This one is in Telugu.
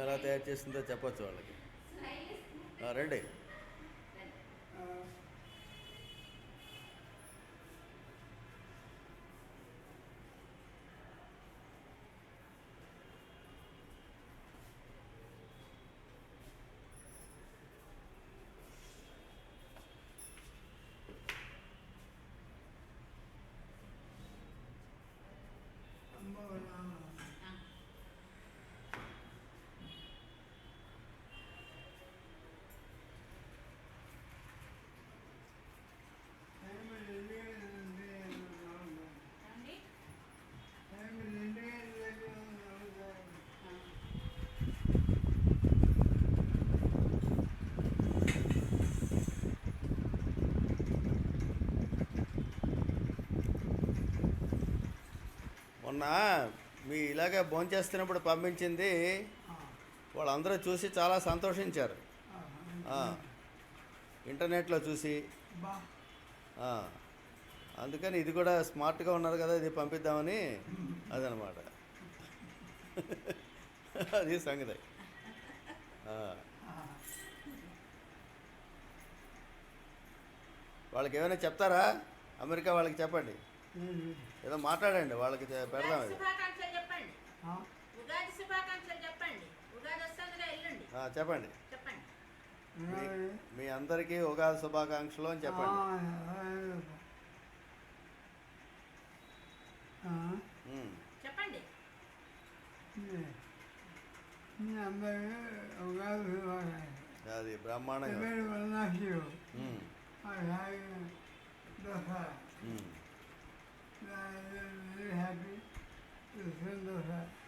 ఎలా తయారు చేసిందో చెప్పొచ్చు వాళ్ళకి. రండి. మొన్న మీ ఇలాగే భోంచేస్తున్నప్పుడు పంపించింది వాళ్ళందరూ చూసి చాలా సంతోషించారు. ఇంటర్నెట్లో చూసి అందుకని ఇది కూడా స్మార్ట్గా ఉన్నారు కదా, ఇది పంపిద్దామని. అదనమాట. అది సంగతి. వాళ్ళకి ఏమైనా చెప్తారా? అమెరికా వాళ్ళకి చెప్పండి, ఏదో మాట్లాడండి, వాళ్ళకి పెడదాం. చెప్పండి, మీ అందరికీ ఉగాది శుభాకాంక్షలు అని చెప్పండి. చెప్పండి. అది బ్రహ్మాండంగా. Very happy to send us that.